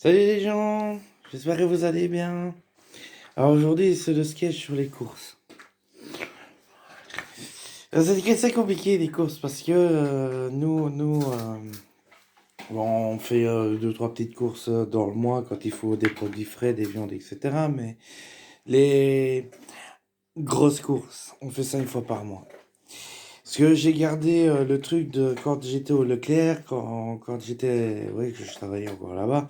Salut les gens, j'espère que vous allez bien. Alors aujourd'hui c'est le sketch sur les courses. C'est compliqué les courses parce que bon, on fait deux trois petites courses dans le mois quand il faut des produits frais, des viandes, etc. Mais les grosses courses, on fait ça une fois par mois. Parce que j'ai gardé le truc de quand j'étais au Leclerc, quand j'étais, ouais, que je travaillais encore là-bas.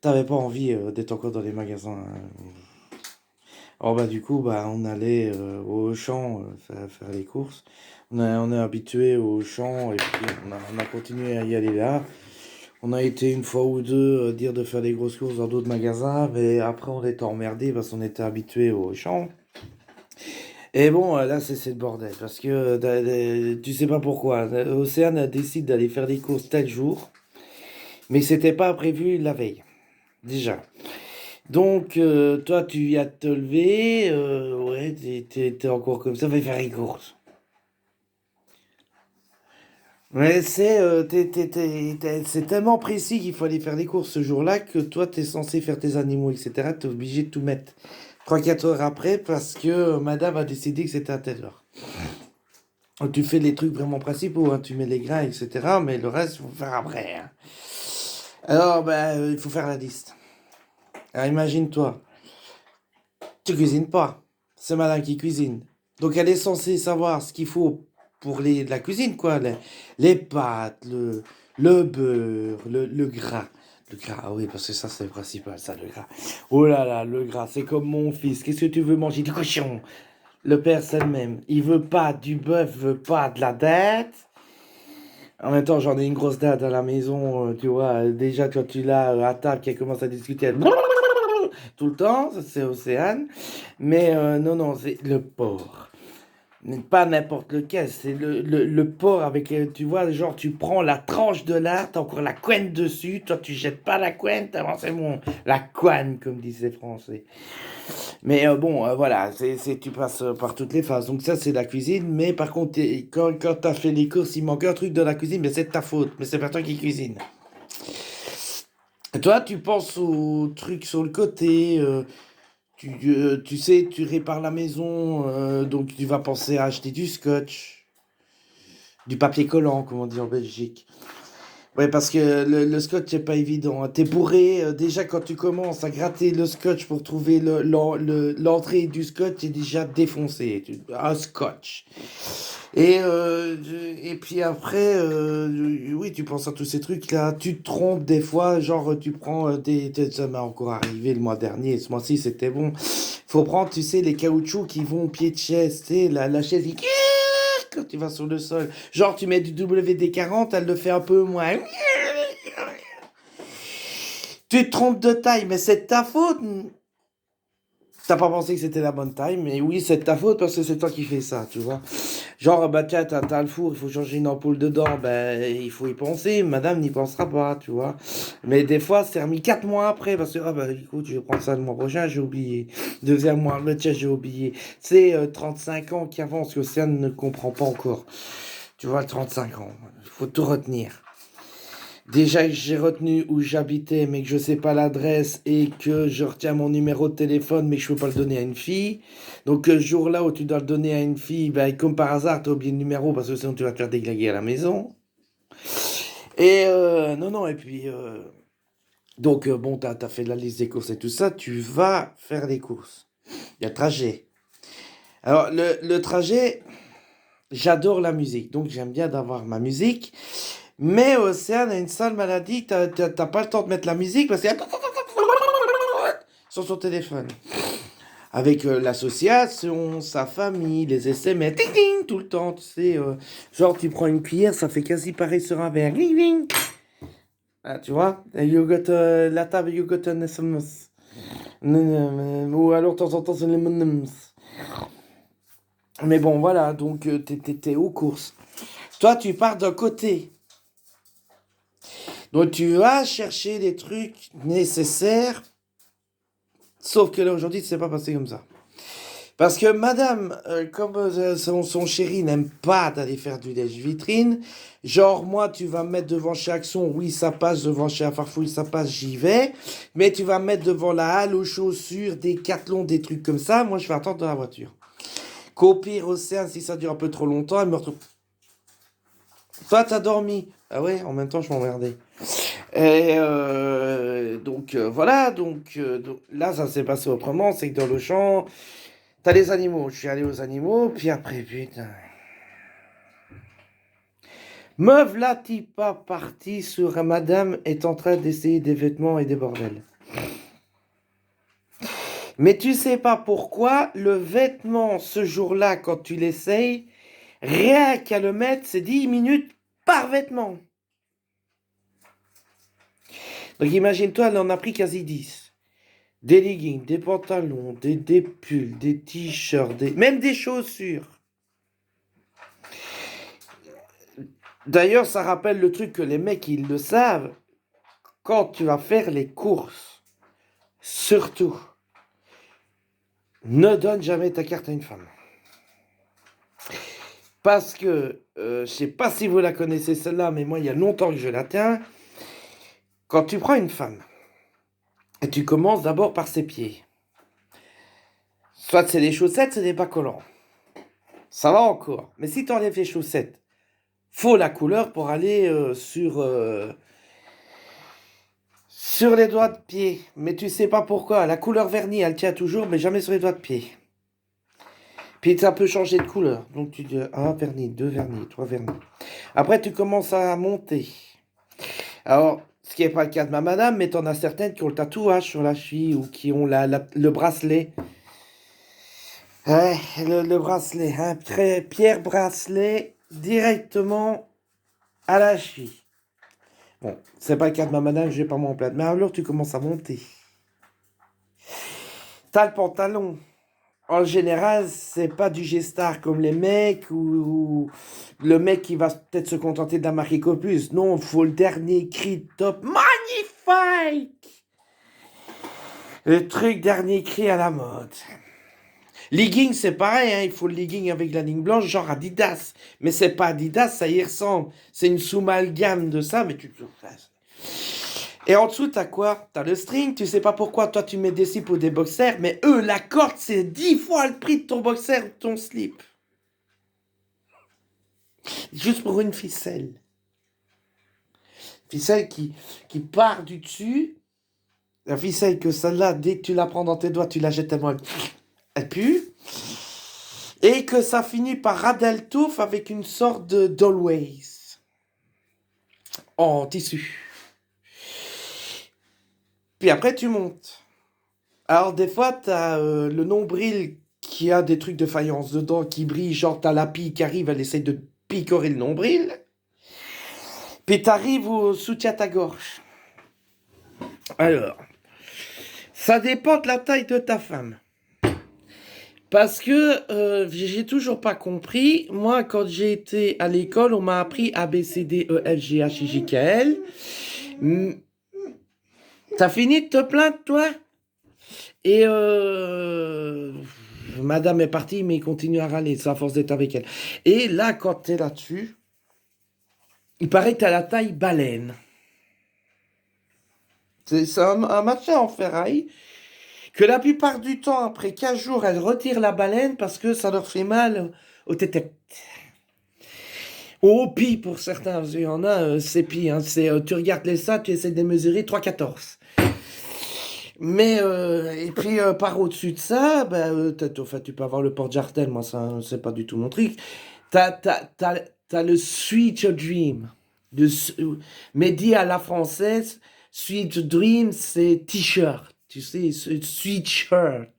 T'avais pas envie d'être encore dans les magasins, hein. Alors bah du coup bah on allait au Auchan faire les courses. On est habitué au Auchan et puis on a continué à y aller là. On a été une fois ou deux dire de faire des grosses courses dans d'autres magasins, mais après on était emmerdé parce qu'on était habitué au Auchan. Et bon là c'est le bordel parce que tu sais pas pourquoi. Océane décide d'aller faire des courses tel jour, mais c'était pas prévu la veille déjà. Donc, toi, tu viens de te lever, ouais, t'es encore comme ça, va faire les courses. Mais c'est tellement précis qu'il faut aller faire les courses ce jour-là que toi, t'es censé faire tes animaux, etc. T'es obligé de tout mettre 3 4 heures après parce que madame a décidé que c'était à telle heure. Tu fais les trucs vraiment principaux, hein, tu mets les grains, etc. Mais le reste, il faut faire après, hein. Alors, ben, il faut faire la liste. Alors, imagine-toi. Tu cuisines pas. C'est madame qui cuisine. Donc elle est censée savoir ce qu'il faut pour la cuisine, quoi. Les pâtes, le beurre, le gras. Le gras, ah oui, parce que ça c'est le principal, ça, le gras. Oh là là, le gras, c'est comme mon fils. Qu'est-ce que tu veux manger? Du cochon. Le père, c'est le même. Il veut pas du bœuf, veut pas de la dinde. En même temps, j'en ai une grosse dinde à la maison, tu vois. Déjà, toi, tu l'as à table, qui commence à discuter. Tout le temps, ça, c'est Océane. Mais non, non, c'est le porc. Pas n'importe lequel, c'est le porc avec, tu vois, genre tu prends la tranche de lard, t'as encore la couenne dessus, toi tu jettes pas la couenne, c'est bon, la couenne comme disent les Français. Mais bon, voilà, tu passes par toutes les phases. Donc ça c'est la cuisine, mais par contre, quand t'as fait les courses, il manque un truc de la cuisine, mais c'est de ta faute, mais c'est pas toi qui cuisine. Et toi, tu penses aux trucs sur le côté, tu sais, tu répares la maison, donc tu vas penser à acheter du scotch, du papier collant, comme on dit en Belgique. Ouais, parce que le scotch, c'est pas évident, hein. T'es bourré, déjà quand tu commences à gratter le scotch pour trouver l'entrée du scotch, c'est déjà défoncé. Un scotch. Et puis après, oui, tu penses à tous ces trucs-là. Tu te trompes des fois, genre tu prends ça m'est encore arrivé le mois dernier, ce mois-ci c'était bon. Faut prendre, tu sais, les caoutchoucs qui vont au pied de chaise, tu sais, la chaise qui quand tu vas sur le sol. Genre tu mets du WD-40, elle le fait un peu moins. Tu te trompes de taille, mais c'est de ta faute. T'as pas pensé que c'était la bonne taille, mais oui, c'est de ta faute parce que c'est toi qui fais ça, tu vois. Genre, bah tiens, t'as le four, il faut changer une ampoule dedans, ben il faut y penser, madame n'y pensera pas, tu vois. Mais des fois, c'est remis 4 mois après parce que, ah bah écoute, je vais prendre ça le mois prochain, j'ai oublié. Deuxième mois, le tiens, j'ai oublié. C'est 35 ans qui avancent, que Océane ne comprend pas encore. Tu vois, 35 ans, il faut tout retenir. Déjà que j'ai retenu où j'habitais, mais que je sais pas l'adresse et que je retiens mon numéro de téléphone, mais que je peux pas le donner à une fille. Donc, ce jour-là où tu dois le donner à une fille, ben, comme par hasard, tu as oublié le numéro parce que sinon tu vas te faire déglinguer à la maison. Et non, non, et puis, donc, bon, t'as fait la liste des courses et tout ça, tu vas faire les courses. Il y a le trajet. Alors, le trajet, j'adore la musique, donc j'aime bien d'avoir ma musique. Mais Océane a une sale maladie, t'as pas le temps de mettre la musique parce qu'elle sur son téléphone. Avec l'association, sa famille, les SMS, ting, ting, tout le temps, tu sais. Genre, tu prends une cuillère, ça fait quasi pareil sur un verre. Ting, ting. Ah, tu vois? You got, la table, you got an SMS. Ou alors, de temps en temps, c'est les M&M's. Mais bon, voilà, donc t'es aux courses. Toi, tu pars d'un côté. Donc, tu vas chercher des trucs nécessaires. Sauf que là, aujourd'hui, c'est pas passé comme ça. Parce que madame, comme son chéri n'aime pas d'aller faire du lèche-vitrine, genre moi tu vas me mettre devant chez Axon, oui ça passe, devant chez Farfouille ça passe, j'y vais, mais tu vas me mettre devant la halle aux chaussures, des Decathlon, des trucs comme ça, moi je vais attendre dans la voiture. Qu'au pire, Océane, si ça dure un peu trop longtemps, elle me retrouve. Toi t'as dormi. Ah ouais, en même temps je m'emmerdais. Et donc voilà, donc, là ça s'est passé autrement, c'est que dans le champ, t'as les animaux. Je suis allé aux animaux, puis après, putain. Me v'là-t-il pas parti sur madame est en train d'essayer des vêtements et des bordels. Mais tu sais pas pourquoi, le vêtement, ce jour-là, quand tu l'essayes, rien qu'à le mettre, c'est 10 minutes par vêtement. Donc imagine-toi, elle en a pris quasi 10. Des leggings, des pantalons, des pulls, des t-shirts, même des chaussures. D'ailleurs, ça rappelle le truc que les mecs, ils le savent. Quand tu vas faire les courses, surtout, ne donne jamais ta carte à une femme. Parce que, je sais pas si vous la connaissez celle-là, mais moi, il y a longtemps que je la tiens. Quand tu prends une femme, et tu commences d'abord par ses pieds. Soit c'est des chaussettes, c'est des bas collants. Ça va encore. Mais si tu enlèves les chaussettes, faut la couleur pour aller sur les doigts de pied. Mais tu sais pas pourquoi. La couleur vernis, elle tient toujours, mais jamais sur les doigts de pied. Puis ça peut changer de couleur. Donc tu dis 1 vernis, 2 vernis, 3 vernis. Après, tu commences à monter. Alors, ce qui n'est pas le cas de ma madame, mais t'en as certaines qui ont le tatouage sur la cheville ou qui ont le bracelet. Ouais, le bracelet, hein, Pierre bracelet directement à la cheville. Bon, c'est pas le cas de ma madame, je vais pas m'en plaindre. Mais alors, tu commences à monter. T'as le pantalon. En général, c'est pas du G-Star comme les mecs ou le mec qui va peut-être se contenter d'un marqué Copus. Non, il faut le dernier cri top. Magnifique! Le truc dernier cri à la mode. Legging, c'est pareil, hein, il faut le legging avec la ligne blanche, genre Adidas. Mais c'est pas Adidas, ça y ressemble. C'est une sous-malgame de ça, mais tu te fasses. Et en dessous, t'as quoi? T'as le string, tu sais pas pourquoi toi tu mets des slips ou des boxers, mais eux, la corde, c'est 10 fois le prix de ton boxer ou de ton slip. Juste pour une ficelle. Ficelle qui part du dessus. La ficelle que celle-là, dès que tu la prends dans tes doigts, tu la jettes tellement elle pue. Et que ça finit par radeltouf avec une sorte de d'always. En tissu. Puis après, tu montes. Alors, des fois, t'as le nombril qui a des trucs de faïence dedans qui brillent. Genre, t'as la pille qui arrive, elle essaie de picorer le nombril. Puis t'arrives au soutien à ta gorge. Alors, ça dépend de la taille de ta femme. Parce que j'ai toujours pas compris. Moi, quand j'ai été à l'école, on m'a appris A, B, C, D, E, F, G, H, I, J, K, L. T'as fini de te plaindre, toi? Et madame est partie, mais il continue à râler, c'est à force d'être avec elle. Et là, quand t'es là-dessus, il paraît que t'as la taille baleine. C'est un machin en ferraille que la plupart du temps, après 15 jours, elles retirent la baleine parce que ça leur fait mal aux tétètes. Au pire pour certains, il y en a, c'est pire. Hein, tu regardes les ça, tu essaies de les mesurer 3,14. Mais, et puis par au-dessus de ça, enfin, tu peux avoir le porte-jartel, moi, ça, c'est pas du tout mon truc. T'as le Sweet Dream. Mais dit à la française, Sweet Dream, c'est t-shirt. Tu sais, sweet shirt.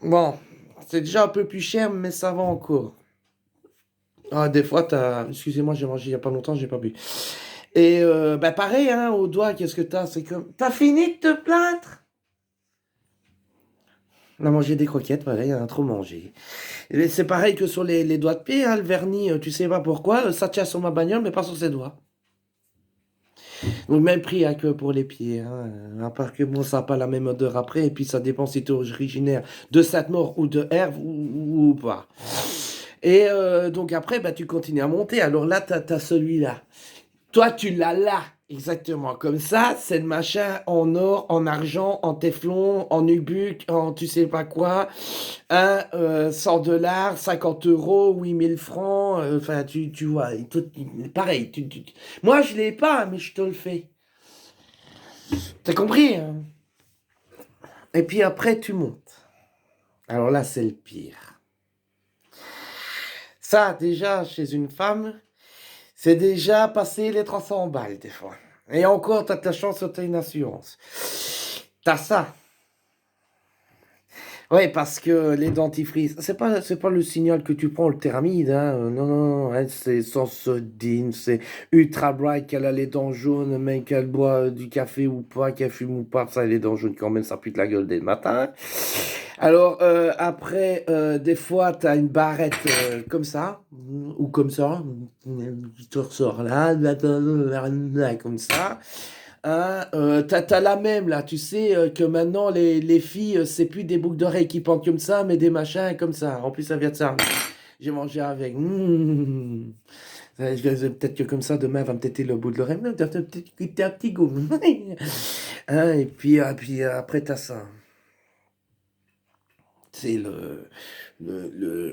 Bon, c'est déjà un peu plus cher, mais ça va encore. Ah, des fois, excusez-moi, j'ai mangé il y a pas longtemps, j'ai pas bu. Et pareil, hein, au doigt, qu'est-ce que t'as? C'est comme. T'as fini de te plaindre? On a mangé des croquettes, voilà, il y en a trop mangé. Et c'est pareil que sur les doigts de pied, hein, le vernis, tu sais pas pourquoi, ça tient sur ma bagnole, mais pas sur ses doigts. Donc même prix hein, que pour les pieds, hein. À part que bon, ça n'a pas la même odeur après, et puis ça dépend si tu es originaire de Sainte-Maure ou de Herve ou pas. Et donc après, bah, tu continues à monter. Alors là, tu as celui-là. Toi, tu l'as là, exactement. Comme ça, c'est le machin en or, en argent, en téflon, en nubuck, en tu sais pas quoi. 100 $, 50 euros, 8 000 francs. Enfin, tu vois, pareil. Moi, je l'ai pas, mais je te le fais. T'as compris, hein? Et puis après, tu montes. Alors là, c'est le pire. Ça, déjà, chez une femme, c'est déjà passé les 300 balles, des fois. Et encore, t'as ta chance, t'as une assurance. T'as ça. Ouais, parce que les dentifrices, c'est pas le signal que tu prends, le Théramide, hein. Non, non, non, hein, c'est Sensodyne, c'est Ultra Bright, qu'elle a les dents jaunes, mais qu'elle boit du café ou pas, qu'elle fume ou pas, ça, les dents jaunes quand même, ça pue de la gueule dès le matin. Alors, après, des fois, tu as une barrette comme ça, ou comme ça, tu ressors là, comme ça. Hein, t'as la même là, tu sais que maintenant les filles, c'est plus des boucles d'oreilles qui pendent comme ça, mais des machins comme ça. En plus, ça vient de ça. J'ai mangé avec. Peut-être que comme ça, demain, elle va me têter le bout de l'oreille. T'as un petit goût. Hein, et puis après, t'as ça. C'est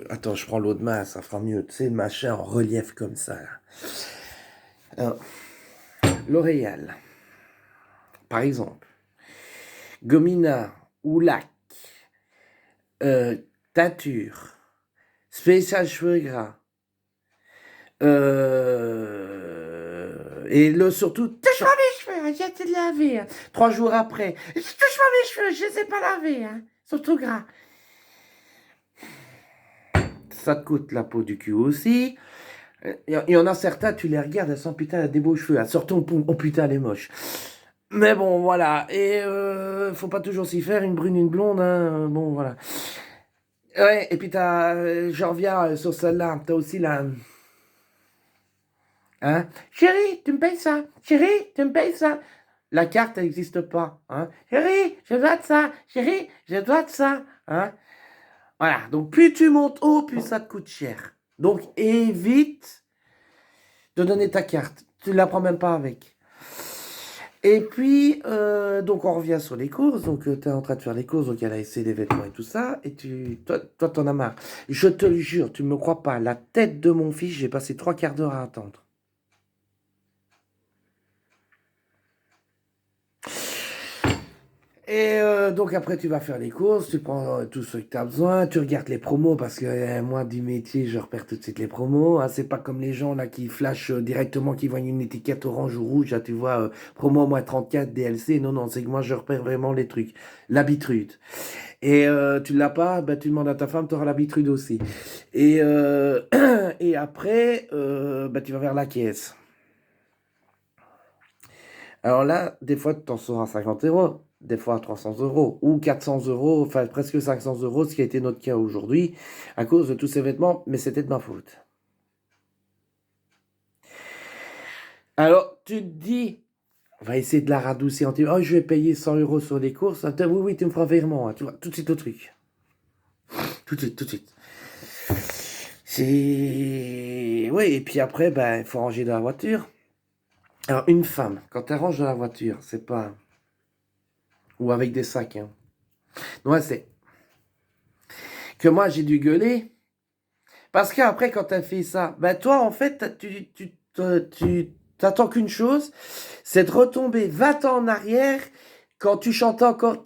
Attends, je prends l'eau de main, ça fera mieux. Tu sais, le machin en relief comme ça. Là. Alors, L'Oréal, par exemple. Gomina, Oulac, teinture, spécial cheveux gras. Et surtout, touche-moi mes cheveux, j'ai été laver. Hein. 3 jours après, touche-moi mes cheveux, je les ai pas lavés. Hein. Surtout gras. Ça te coûte la peau du cul aussi. Il y en a certains, tu les regardes, elles sont putain, elles a des beaux cheveux. Hein. Surtout, oh putain, elle est moche. Mais bon, voilà. Et faut pas toujours s'y faire, une brune, une blonde. Hein. Bon, voilà. Ouais, et puis je reviens sur celle-là, t'as aussi la... Hein? Chérie, tu me payes ça. Chérie, tu me payes ça. La carte, elle n'existe pas. Hein? Chérie, je dois de ça. Chérie, je dois de ça. Hein? Voilà, donc plus tu montes haut, plus ça te coûte cher. Donc évite de donner ta carte. Tu ne la prends même pas avec. Et puis, donc on revient sur les courses. Donc tu es en train de faire les courses, donc elle a essayé les vêtements et tout ça. Et toi, t'en as marre. Je te le jure, tu ne me crois pas. La tête de mon fils, j'ai passé 3 quarts d'heure à attendre. Et donc après tu vas faire les courses, tu prends tout ce que tu as besoin, tu regardes les promos parce que moi du métier je repère tout de suite les promos. Hein, c'est pas comme les gens là qui flashent directement, qui voient une étiquette orange ou rouge, là, tu vois promo moins 34 DLC. Non, non, c'est que moi je repère vraiment les trucs. L'habitude. Et tu l'as pas, bah, tu demandes à ta femme, tu auras l'habitude aussi. Et, et après, bah, tu vas vers la caisse. Alors là, des fois, tu t'en sors à 50 euros, des fois à 300 euros, ou 400 euros, enfin presque 500 euros, ce qui a été notre cas aujourd'hui, à cause de tous ces vêtements, mais c'était de ma faute. Alors, tu te dis, on va essayer de la radoucir, tu dis, oh, je vais payer 100 euros sur les courses, oui, oui, tu me feras un virement, hein, tu vois, tout de suite au truc. Tout de suite, tout de suite. C'est... Oui, et puis après, ben, il faut ranger dans la voiture. Alors, une femme, quand elle range dans la voiture, c'est pas... Ou avec des sacs, hein. Non, c'est que moi, j'ai dû gueuler. Parce qu'après, quand elle fait ça, ben toi, en fait, tu t'attends qu'une chose, c'est de retomber 20 ans en arrière quand tu chantais encore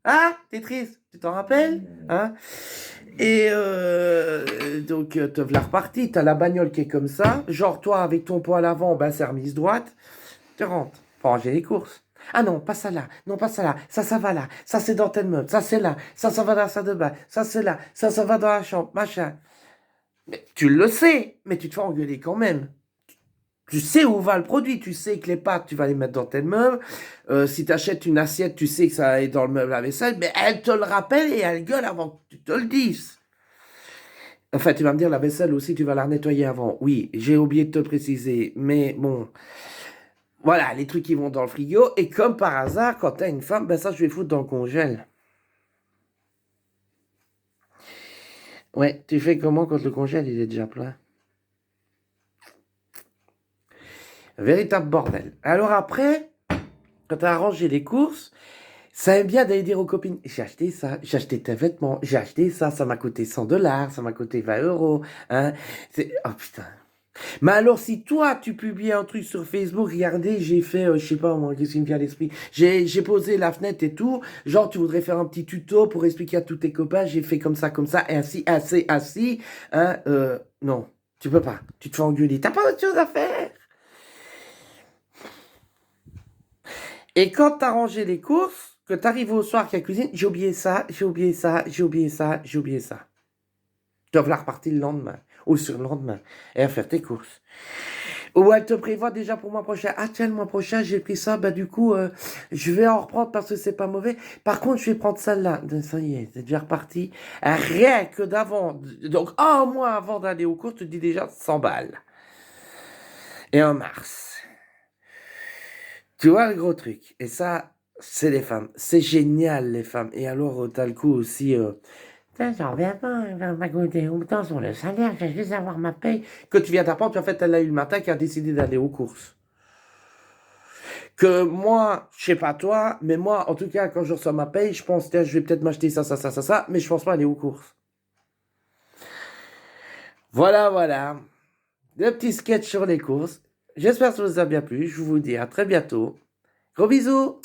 ah, t'es triste, tu t'en rappelles? Hein? Et donc, te voilà reparti, t'as la bagnole qui est comme ça, genre toi, avec ton poids à l'avant, ben c'est remise droite, tu rentres, faut ranger les courses. Ah non, pas ça là, non pas ça là, ça va là, ça c'est dans tel meuble, ça c'est là, ça va dans la salle de bain, ça c'est là, ça va dans la chambre, machin. Mais tu le sais, mais tu te fais engueuler quand même. Tu sais où va le produit, tu sais que les pâtes, tu vas les mettre dans tel meuble. Si tu achètes une assiette, tu sais que ça est dans le meuble à vaisselle, mais elle te le rappelle et elle gueule avant que tu te le dises. Enfin, tu vas me dire, la vaisselle aussi, tu vas la nettoyer avant. Oui, j'ai oublié de te préciser. Mais bon, voilà, les trucs qui vont dans le frigo. Et comme par hasard, quand t'as une femme, ben ça, je vais foutre dans le congèle. Ouais, tu fais comment quand le congèle, il est déjà plein? Véritable bordel. Alors après, quand t'as arrangé les courses, ça aime bien d'aller dire aux copines, j'ai acheté ça, j'ai acheté tes vêtements, j'ai acheté ça, ça m'a coûté 100 $, ça m'a coûté 20 €. Hein. Oh putain. Mais alors, si toi, tu publies un truc sur Facebook, regardez, j'ai fait, je sais pas moi, qu'est-ce qui me vient à l'esprit, j'ai posé la fenêtre et tout, genre, tu voudrais faire un petit tuto pour expliquer à tous tes copains, j'ai fait comme ça, et ainsi, ainsi, ainsi, hein, non, tu peux pas, tu te fais engueuler, t'as pas autre chose à faire. Et quand t'as rangé les courses, que t'arrives au soir qu'à la cuisine, j'ai oublié ça, j'ai oublié ça, j'ai oublié ça, j'ai oublié ça. Tu dois la repartir le lendemain, ou sur le lendemain, et à faire tes courses. Ou elle te prévoit déjà pour le mois prochain. Ah tiens, le mois prochain, j'ai pris ça, bah du coup, je vais en reprendre parce que c'est pas mauvais. Par contre, je vais prendre celle-là. Ça y est, c'est déjà reparti. Rien que d'avant, donc un mois avant d'aller au cours, tu te dis déjà 100 balles. Et en mars. Tu vois le gros truc. Et ça, c'est les femmes. C'est génial, les femmes. Et alors, t'as le coup aussi... Putain, j'en reviens pas, il va m'agoter autant sur le salaire, je vais juste avoir ma paye. Que tu viens d'apprendre, puis en fait, elle a eu le matin qui a décidé d'aller aux courses. Que moi, je sais pas toi, mais moi, en tout cas, quand je reçois ma paye, je pense, tiens, je vais peut-être m'acheter ça, ça, ça, ça, ça, mais je pense pas aller aux courses. Voilà, voilà. Deux petits sketchs sur les courses. J'espère que ça vous a bien plu. Je vous dis à très bientôt. Gros bisous!